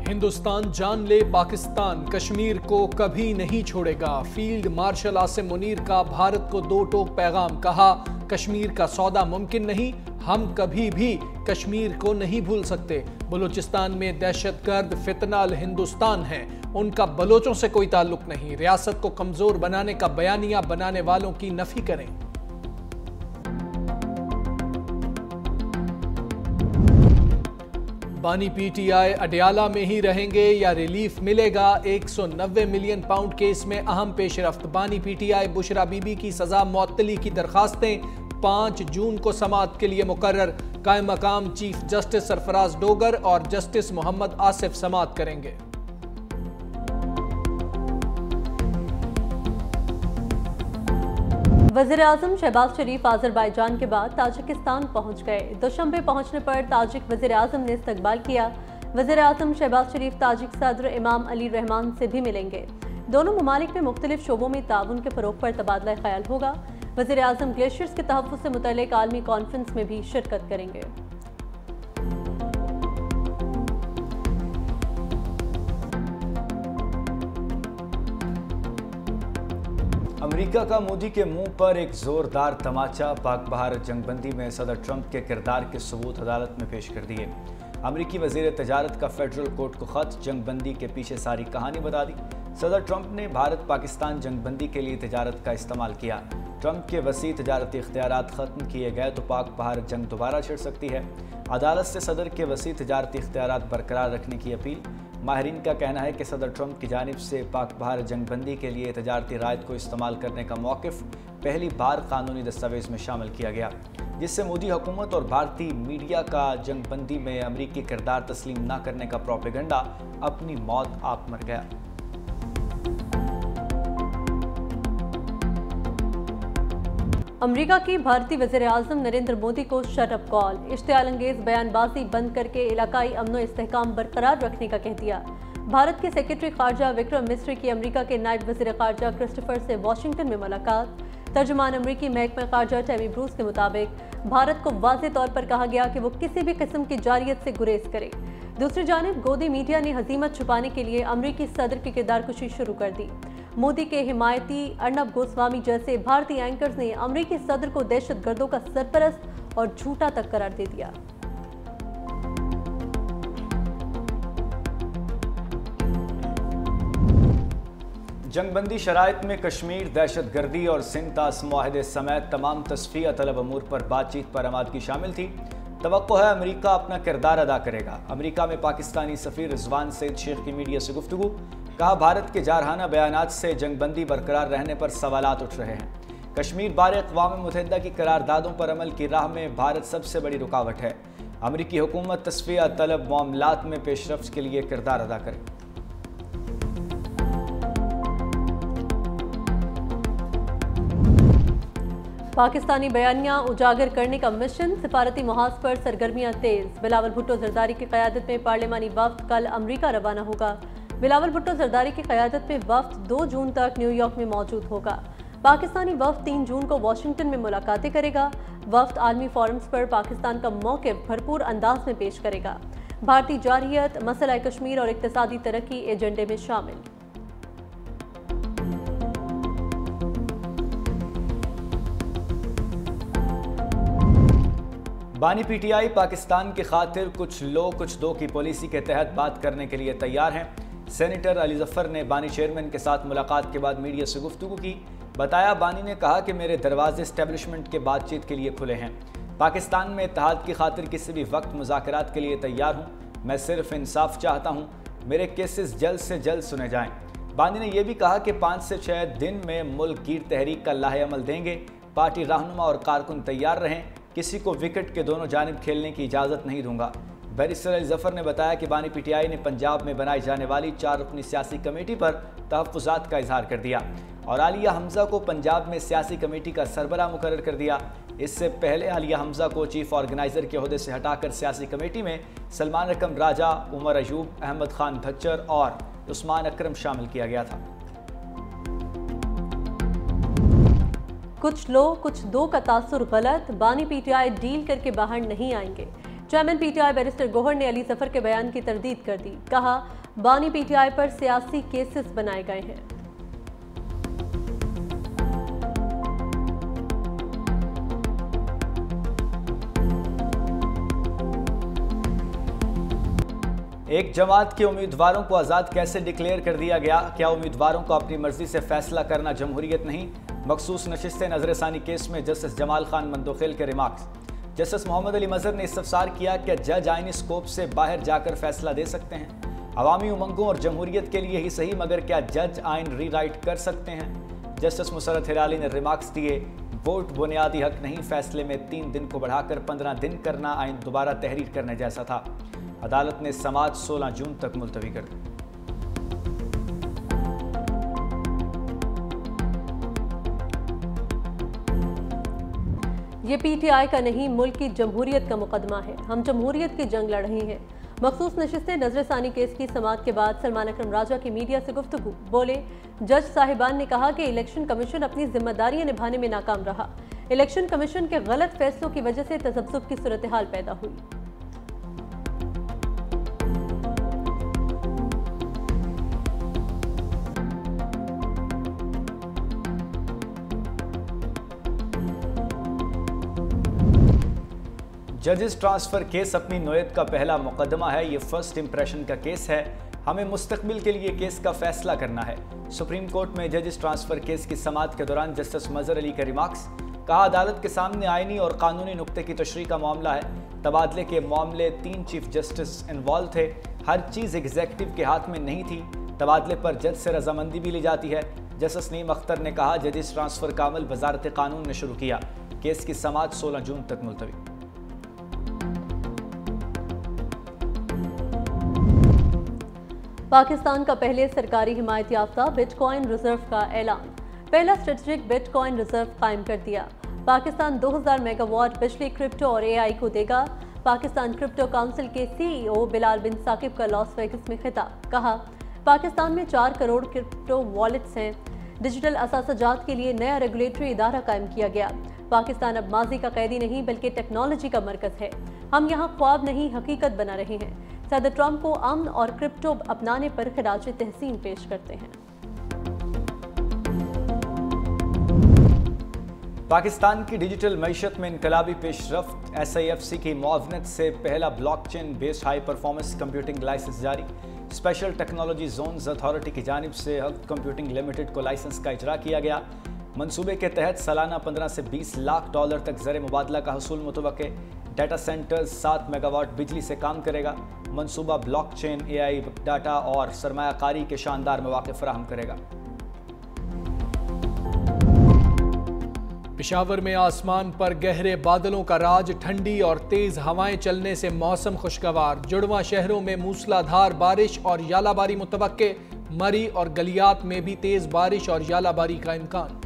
हिंदुस्तान जान ले पाकिस्तान कश्मीर को कभी नहीं छोड़ेगा। फील्ड मार्शल आसिम मुनीर का भारत को दो टोक पैगाम। कहा, कश्मीर का सौदा मुमकिन नहीं, हम कभी भी कश्मीर को नहीं भूल सकते। बलूचिस्तान में दहशतगर्द फितनाल हिंदुस्तान है, उनका बलोचों से कोई ताल्लुक नहीं। रियासत को कमजोर बनाने का बयानिया बनाने वालों की नफी करें। बानी पीटीआई अडयाला में ही रहेंगे या रिलीफ मिलेगा। 190 मिलियन पाउंड केस में अहम पेशरफ्त। बानी पीटीआई बुशरा बीबी की सजा मुअत्तली की दरखास्तें 5 जून को समाअत के लिए मुकर्रर। कायम मकाम चीफ जस्टिस सरफराज डोगर और जस्टिस मोहम्मद आसिफ समाअत करेंगे। वज़ीर-ए-आज़म शहबाज शरीफ आज़रबाईजान के बाद ताजिकिस्तान पहुंच गए। दुशंबे पहुंचने पर ताजिक वज़ीर-ए-आज़म ने इस्तकबाल किया। वज़ीर-ए-आज़म शहबाज शरीफ ताजिक सदर इमाम अली रहमान से भी मिलेंगे। दोनों ममालिक में मुख्तलिफ शोबों में ताउन के फ़रोग़ पर तबादला ख्याल होगा। वज़ीर-ए-आज़म ग्लेशियर्स के तहफ़्फ़ुज़ से मुतल्लिक़ आलमी कॉन्फ्रेंस में भी शिरकत करेंगे। अमेरिका का मोदी के मुंह पर एक जोरदार तमाचा। पाक भारत जंगबंदी में सदर ट्रंप के किरदार के सबूत अदालत में पेश कर दिए। अमेरिकी वज़ीर तजारत का फेडरल कोर्ट को ख़त, जंगबंदी के पीछे सारी कहानी बता दी। सदर ट्रंप ने भारत पाकिस्तान जंगबंदी के लिए तजारत का इस्तेमाल किया। ट्रंप के वसी तजारती इख्तियारात ख़त्म किए गए तो पाक भारत जंग दोबारा छिड़ सकती है। अदालत से सदर के वसी तजारती इख्तियारात बरकरार रखने की अपील। माहिरीन का कहना है कि सदर ट्रंप की जानिब से पाक भारत जंगबंदी के लिए तजारती रायत को इस्तेमाल करने का मौक़िफ़ पहली बार कानूनी दस्तावेज़ में शामिल किया गया, जिससे मोदी हुकूमत और भारतीय मीडिया का जंगबंदी में अमरीकी किरदार तस्लीम न करने का प्रोपेगेंडा अपनी मौत आप मर गया। अमेरिका की भारतीय वज़ीर-ए-आज़म नरेंद्र मोदी को शट-अप कॉल। इश्तियाल अंगेज बयानबाजी बंद करके इलाकाई अमनो इस्तेहकाम बरकरार रखने का कह दिया। भारत के सेक्रेटरी खारजा विक्रम मिस्री की अमेरिका के नायब वज़ीर खारजा क्रिस्टोफर से वाशिंगटन में मुलाकात। तर्जुमान अमेरिकी महकमा खारजा टैमी ब्रूस के मुताबिक भारत को वाज़ेह तौर पर कहा गया कि वो किसी भी किस्म की जारियत से गुरेज करे। दूसरी जानिब गोदी मीडिया ने हजीमत छुपाने के लिए अमेरिकी सदर की किरदारकुशी शुरू कर दी। मोदी के हिमायती अर्नब गोस्वामी जैसे भारतीय एंकर्स ने अमेरिकी सदर को दहशतगर्दों का सरपरस्त और झूठा तक करार दे दिया। जंगबंदी शराइत में कश्मीर, दहशतगर्दी और सिंध तास मुआहदे समेत तमाम तस्फिया तलब अमूर पर बातचीत पर आमादगी शामिल थी। तवक्को है अमेरिका अपना किरदार अदा करेगा। अमेरिका में पाकिस्तानी सफ़ीर रिजवान सईद शेख की मीडिया से गुफ्तगू। कहा, भारत के जारहाना बयानात से जंगबंदी बरकरार रहने पर सवालात उठ रहे हैं। कश्मीर बारे अक़वाम मुत्तहिदा की करारदादों पर अमल की राह में भारत सबसे बड़ी रुकावट है। अमेरिकी हुकूमत तस्फिया तलब मामलात में पेशरफ्त के लिए किरदार अदा करे। पाकिस्तानी बयानिया उजागर करने का मिशन, सिफारती मुहाज पर सरगर्मियां तेज। बिलावल भुट्टो जरदारी की क़यादत में पार्लिमानी वफ्द कल अमरीका रवाना होगा। बिलावल भुट्टो जरदारी की क़यादत में वफ्द 2 जून तक न्यूयॉर्क में मौजूद होगा। पाकिस्तानी वफ्द 3 जून को वाशिंगटन में मुलाकातें करेगा। वफ्द आलमी फोरम्स पर पाकिस्तान का मौक़िफ़ भरपूर अंदाज में पेश करेगा। भारतीय जारहियत, मसला कश्मीर और इक़्तिसादी तरक्की एजेंडे में शामिल। बानी पीटीआई पाकिस्तान की खातिर कुछ लो कुछ दो की पॉलिसी के तहत बात करने के लिए तैयार हैं। सेनेटर अली जफ़र ने बानी चेयरमैन के साथ मुलाकात के बाद मीडिया से गुफ्तगू की। बताया, बानी ने कहा कि मेरे दरवाजे एस्टेब्लिशमेंट के बातचीत के लिए खुले हैं। पाकिस्तान में इत्तेहाद की खातिर किसी भी वक्त मुज़ाकरात के लिए तैयार हूँ। मैं सिर्फ इंसाफ चाहता हूँ, मेरे केसेस जल्द से जल्द सुने जाएँ। बानी ने यह भी कहा कि 5 से 6 दिन में मुल्क गिर तहरीक का लाहे अमल देंगे। पार्टी रहनुमा और कारकुन तैयार रहें, किसी को विकेट के दोनों जानिब खेलने की इजाज़त नहीं दूंगा। बैरिस्टर अली जफ़र ने बताया कि बानी पीटीआई ने पंजाब में बनाई जाने वाली 4 रुकनी सियासी कमेटी पर तहफ़्फ़ुज़ात का इजहार कर दिया और आलिया हमज़ा को पंजाब में सियासी कमेटी का सरबराह मुकर्रर कर दिया। इससे पहले आलिया हमज़ा को चीफ ऑर्गेनाइज़र के ओहदे से हटाकर सियासी कमेटी में सलमान रकम राजा, उमर अयूब, अहमद खान भच्चर और उस्मान अकरम शामिल किया गया था। कुछ लो कुछ दो का तासुर गलत। बानी पीटीआई डील करके बाहर नहीं आएंगे। चेयरमैन पीटीआई बैरिस्टर गौहर ने अली जफर के बयान की तरदीद कर दी। कहा, बानी पीटीआई पर सियासी केसेस बनाए गए हैं। एक जमात के उम्मीदवारों को आज़ाद कैसे डिक्लेयर कर दिया गया? क्या उम्मीदवारों को अपनी मर्जी से फैसला करना जमहूरियत नहीं? मखसूस नशिस्ते नजरसानी केस में जस्टिस जमाल खान मंदोखेल के रिमार्क्स। जस्टिस मोहम्मद अली मजहर ने इस्तफसार किया कि जज आईनी स्कोप से बाहर जाकर फैसला दे सकते हैं। अवामी उमंगों और जमहूरियत के लिए ही सही, मगर क्या जज आइन रीराइट कर सकते हैं? जस्टिस मुसरत हिलाली ने रिमार्क्स दिए, वोट बुनियादी हक नहीं, फैसले में 3 दिन को बढ़ाकर 15 दिन करना आइन दोबारा तहरीर करने जैसा था। अदालत ने समाअत 16 जून तक मुलतवी कर दी। ये पीटीआई का नहीं, मुल्क की जमहूरियत का मुकदमा है। हम जमहूरियत की जंग लड़ रहे हैं। मखसूस नशिस्ते नजरसानी केस की समाअत के बाद सलमान अकरम राजा की मीडिया से गुफ्तगू। बोले, जज साहिबान ने कहा कि इलेक्शन कमीशन अपनी जिम्मेदारियां निभाने में नाकाम रहा। इलेक्शन कमीशन के गलत फैसलों की वजह से तजब्जुब की सूरत हाल पैदा हुई। जजेस ट्रांसफ़र केस अपनी नोयत का पहला मुकदमा है। ये फर्स्ट इंप्रेशन का केस है। हमें मुस्तकबिल के लिए केस का फैसला करना है। सुप्रीम कोर्ट में जजेस ट्रांसफ़र केस की समाअत के दौरान जस्टिस मजहर अली के रिमार्क्स। कहा, अदालत के सामने आईनी और कानूनी नुक्ते की तशरीह का मामला है। तबादले के मामले 3 चीफ जस्टिस इन्वॉल्व थे। हर चीज़ एग्जीक्यूटिव के हाथ में नहीं थी। तबादले पर जज से रजामंदी भी ली जाती है। जस्टिस नीम अख्तर ने कहा, जजेस ट्रांसफ़र का अमल वजारत कानून ने शुरू किया। केस की समाअत 16 जून तक मुलतवी। पाकिस्तान का पहले सरकारी हिमायत याफ्ता बिटकॉइन रिजर्व का ऐलान। पहला स्ट्रेटेजिक बिटकॉइन रिजर्व कायम कर दिया। पाकिस्तान 2000 मेगावाट बिजली क्रिप्टो और एआई को देगा। पाकिस्तान क्रिप्टो काउंसिल के सीईओ बिलाल बिन साकिब का लॉस वेगस में खिताब। कहा, पाकिस्तान में 4 करोड़ क्रिप्टो वॉलेट्स हैं। डिजिटल असासजात के लिए नया रेगुलेटरी इदारा कायम किया गया। पाकिस्तान अब माजी का कैदी नहीं बल्कि टेक्नोलॉजी का मरकज है। हम यहाँ ख्वाब नहीं हकीकत बना रहे हैं। सदर ट्रंप को अमन और क्रिप्टो अपनाने पर खिराज तहसीन पेश करते हैं। पाकिस्तान की डिजिटल मईशत में इनकलाबी पेशरफ्त। SIFC की मुआवनत से पहला blockchain based high performance computing license जारी। स्पेशल टेक्नोलॉजी जोन्स अथॉरिटी की जानिब से हब कंप्यूटिंग लिमिटेड को लाइसेंस का इजरा किया गया। मंसूबे के तहत सालाना 15 से 20 लाख डॉलर तक ज़र मुबादला का हसूल मुतवक्के। डाटा सेंटर्स 7 मेगावाट बिजली से काम करेगा। मंसूबा ब्लॉकचेन, AI, डाटा और सरमायाकारी के शानदार मौके फराहम करेगा। पेशावर में आसमान पर गहरे बादलों का राज। ठंडी और तेज हवाएं चलने से मौसम खुशगवार। जुड़वा शहरों में मूसलाधार बारिश और यालाबारी मुतवक्के। मरी और गलियात में भी तेज बारिश और यालाबारी का इम्कान।